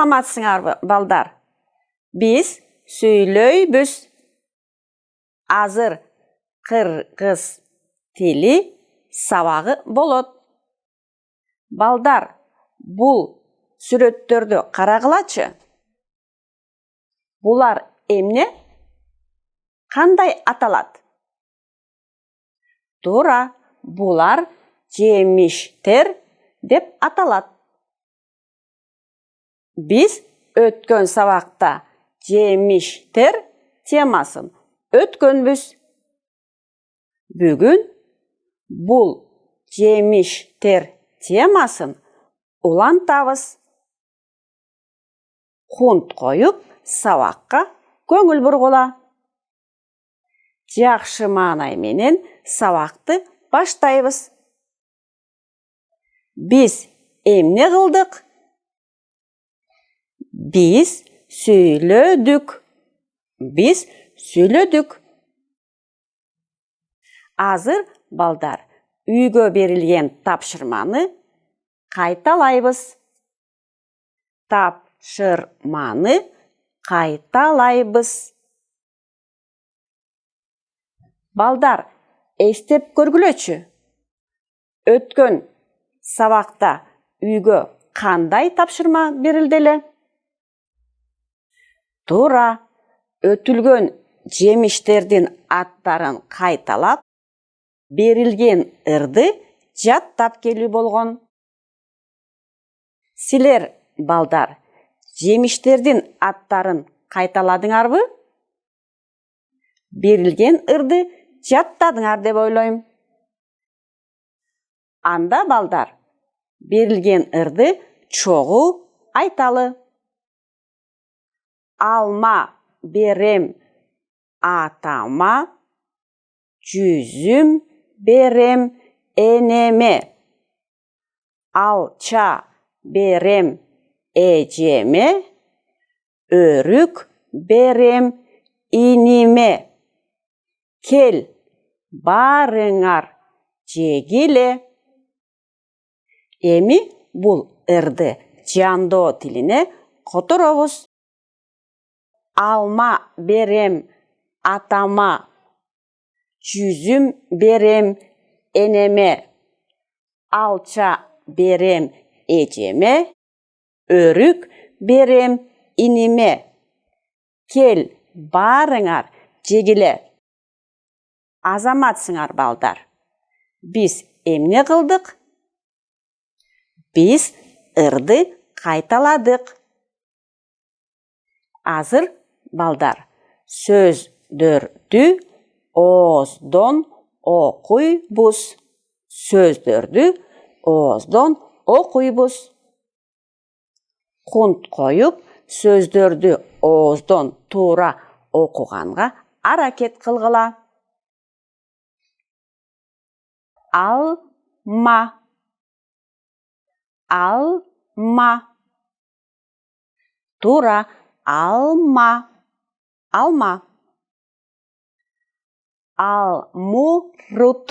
Азаматсыңарбы, балдар? Biz сөйлөйбүз. Азыр кыргыз тили сабагы болот. Балдар, бул сүрөттөрдү карагылачы. Булар эмне? Кандай аталат? Туура, булар жемиштер деп аталат. Биз өткөн сабакта жемиштер темасын өткөнбүз. Бүгүн бул жемиштер темасын улантабыз. Хунт коюп, сабакка көңүл бургула. Жакшы маанай менен сабакты баштайбыз. Биз эмне кылдык? Биз сөйлөдүк. Азыр, балдар, үйгө берилген тапшырманы кайталайбыз. Балдар, эстеп көргүлөчү. Өткөн сабакта үйгө кандай тапшырма берилди эле? Туура, өтүлгөн жемиштердин аттарын кайталап, берилген ырды жаттап келүү болгон. Силер, балдар, жемиштердин аттарын кайталадыңарбы? Берилген ырды жаттадыңар деп ойлойм. Анда, балдар, берилген ырды чогуу айталы. Алма берем атама, жүзүм берем энеме. Алча берем эжеме, өрүк берем иниме. Кел, барыңар жегиле. Эми бул ырды жандоо тилине которобуз. Алма берем атама, жүзүм берем энеме. Алча берем эжеме, өрүк берем иниме. Кел, барыңар жегиле. Азаматсыңар, балдар. Биз эмне кылдык? Биз ырды кайталадык. Азыр, балдар, сөздөрдү ооздон окуйбуз. Хунт коюп, сөздөрдү ооздон туура окуганга аракет кылгыла. Алма. Туура, алма. Алмурут.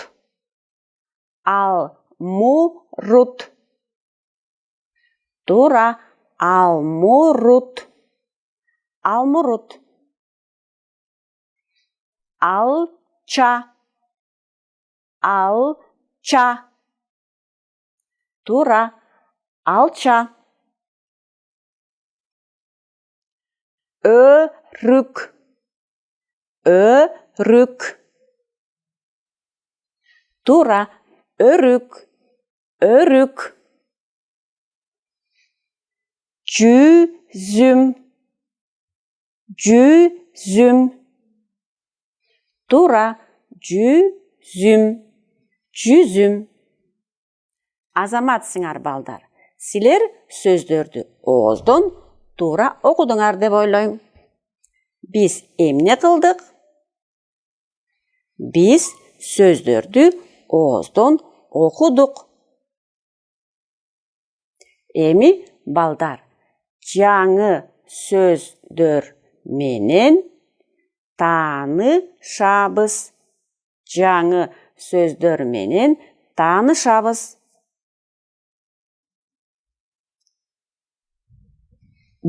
Туура, алмурут. Алча. Туура, алча. Өрүк. Туура, өрүк. Жүзүм. Туура, жүзүм. Азаматсыңар, балдар. Силер сөздөрдү ооздон туура окудуңар деп ойлойм. Биз эмне кылдык? Биз сөздөрдү ооздон окудук. Эми, балдар, жаңы сөздөр менен таанышабыз.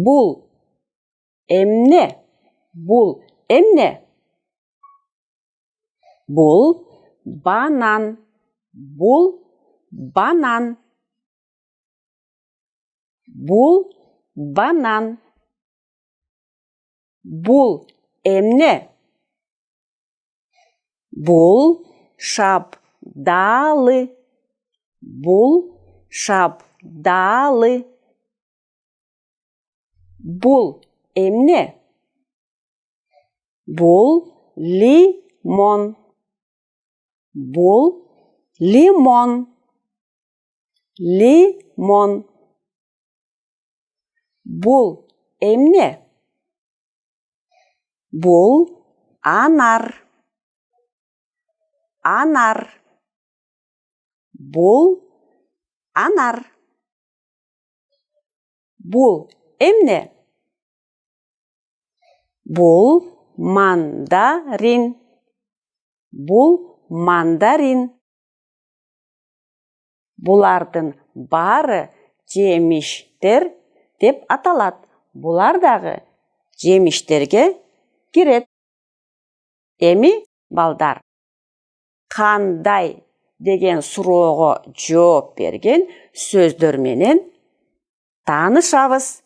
Бул эмне? Бул эмне? Бул банан. Бул банан. Бул банан. Бул эмне? Бул шабдалы. Бул шабдалы. Бул эмне? Бул лимон. Бул лимон. Лимон. Бул эмне? Бул анар. Анар. Бул анар. Бул эмне? Бул мандарин. Бул мандарин. Булардын бары жемиштер деп аталат. Булар дагы жемиштерге кирет. Эми, балдар, кандай деген суроого жооп берген сөздөр менен таанышабыз.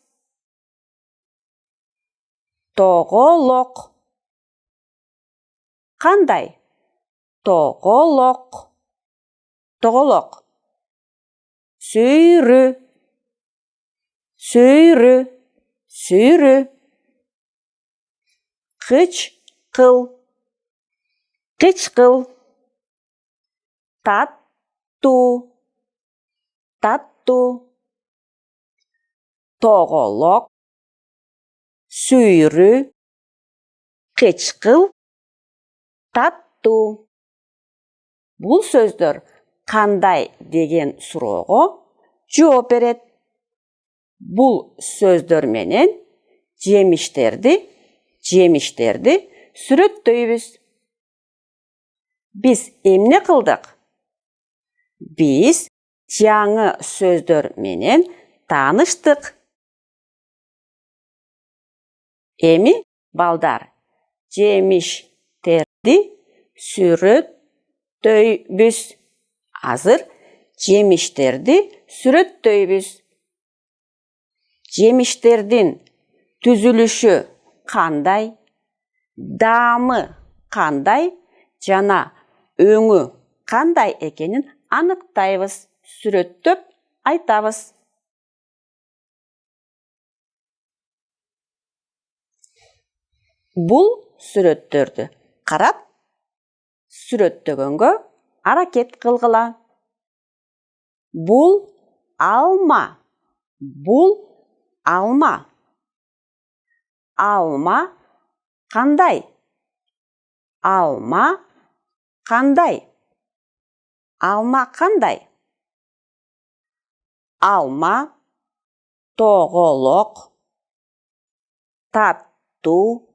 Тоголок. Кандай? Тоголок. Тоголок. Сүйрү. Сүйрү. Сүйрү. Кычкыл. Кычкыл. Таттуу. Таттуу. Тоголок. Сүйрү. Кычкыл. Таттуу. Бул сөздөр кандай деген суроого жооп берет. Бул сөздөр менен жемиштерди сүрөттөйбүз. Биз эмне кылдык? Биз жаңы сөздөр менен тааныштык. Эми, балдар, жемиштерди сүрөттөйбүз. Азыр жемиштерди сүрөттөйбүз. Жемиштердин түзүлүшү кандай, даамы кандай жана өңү кандай экенин аныктайбыз, сүрөттөп айтабыз. Бул сүрөттөрдү карап, сүрөттөгөнгө аракет кылгыла. Бул алма. Бул алма. Алма кандай? Алма кандай? Алма кандай? Алма тоголок, таттуу,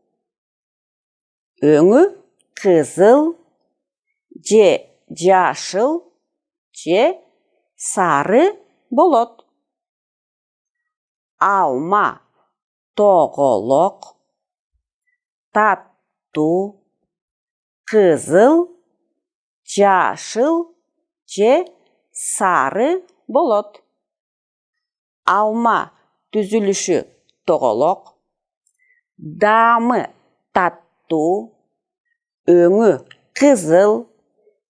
өңү кызыл, же жашыл, же сары болот. Алма тоголок, таттуу, кызыл, жашыл, же сары болот. Алма түзүлүшү тоголок, даамы таттуу, өңү кызыл,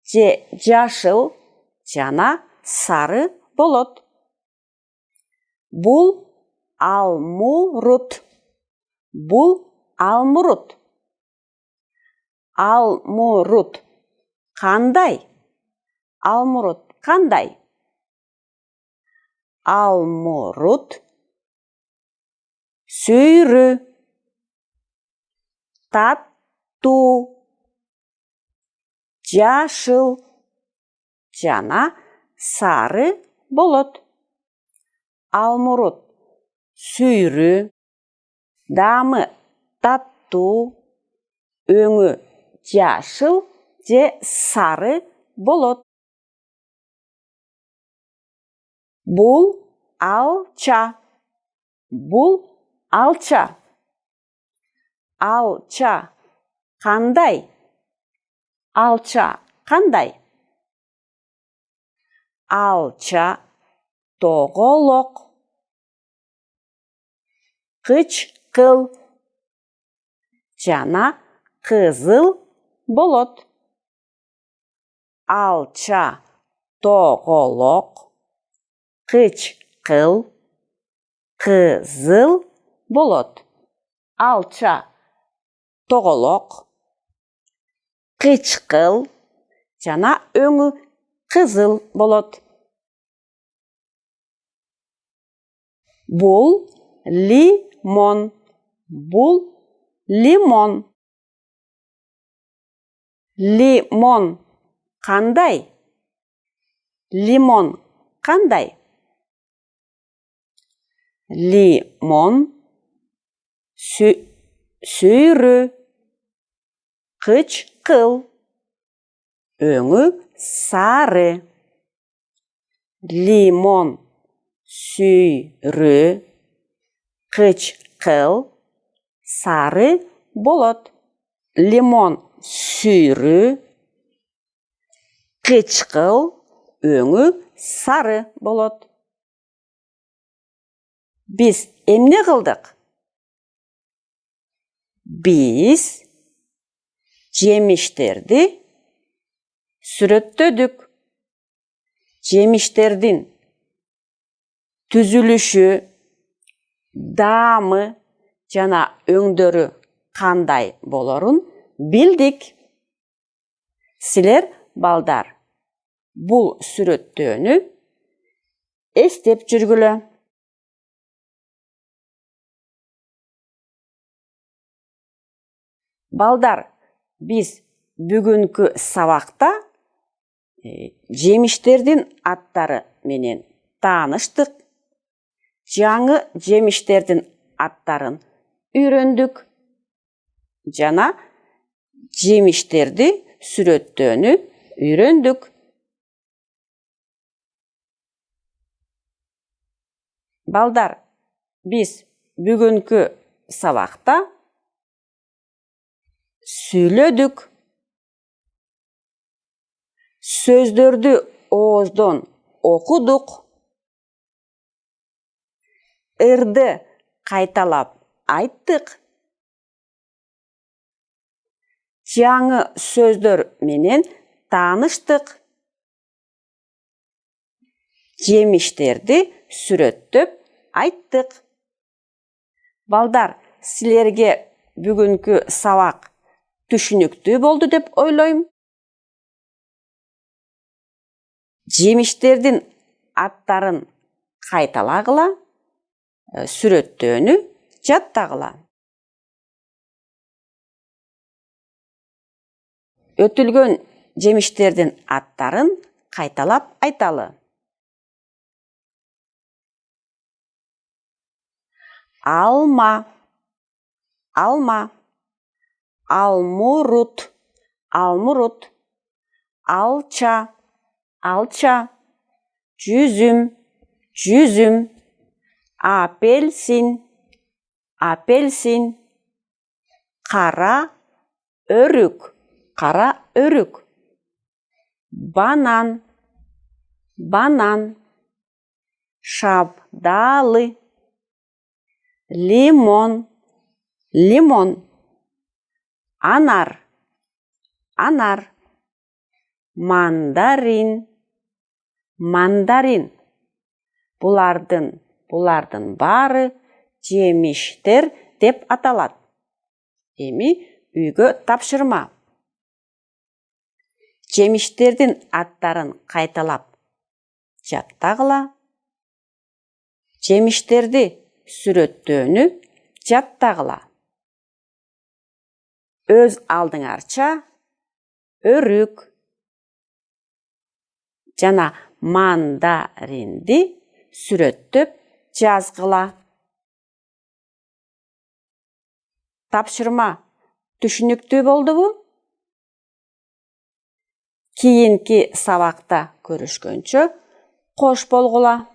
же жашыл жана сары болот. Бул алмурут. Бул алмурут. Алмурут кандай? Алмурут кандай? Алмурут сүйрү, таттуу, жашыл жана сары болот. Алмурут сүйрү, даамы таттуу, өңү жашыл же сары болот. Бул алча. Бул Алча. Алча. Қандай? Алча қандай? Алча тоғолоқ. Қычқыл. Жана қызыл болот. Алча тоғолоқ. Қычқыл. Қызыл болот. Алча тоғолоқ. Қычқыл. Жана өңі қызыл болот. Бұл лимон. Бұл лимон. Лимон қандай? Лимон қандай? Лимон сүйрі. Қычқыл. Өңі сары. Лимон сүйрі. Қычқыл. Сары болот. Лимон сүйрі. Қычқыл. Өңі сары болот. Біз эмне қылдық? Біз жемиштерди сүрөттөдүк. Жемиштердин түзүлүшү, даамы жана өңдөрү кандай болорун билдик. Силер, балдар, бул сүрөттөөнү эстеп жүргүлө. Балдар, біз бүгүнкү сабакта жемиштердин аттары менен тааныштык. Жаңы жемиштердин аттарын үйрөндүк. Жана жемиштерди сүрөттөөнү үйрөндүк. Балдар, біз бүгүнкү сабакта сүйлөдүк. Сөздөрдү ооздон окудук. Ырды кайталап айттык. Жаңы сөздөр менен тааныштык. Жемиштерди сүрөттөп айттык. Балдар, силерге бүгүнкү сабак түшүнүктүү болду деп ойлойм. Жемиштердин аттарын кайталагыла, сүрөттөөнү жаттагыла. Өтүлгөн жемиштердин аттарын кайталап айталы. Алма. Алма. Алмурут. Алмурут. Алча. Алча. Жүзүм. Жүзүм. Апельсин. Апельсин. Кара өрүк. Кара өрүк. Банан. Банан. Шабдалы. Лимон. Лимон. Анар. Анар. Мандарин. Мандарин. Булардын бары жемиштер деп аталат. Эми үйгө тапшырма. Жемиштердин аттарын кайталап жаттагыла. Жемиштерди сүрөттөөнү жаттагыла. Өз алдыңарча өрүк жана мандаринди сүрөттөп жазгыла. Тапшырма түшүнүктүү болдубу? Кийинки сабакта көрүшкөнчө кош болгула.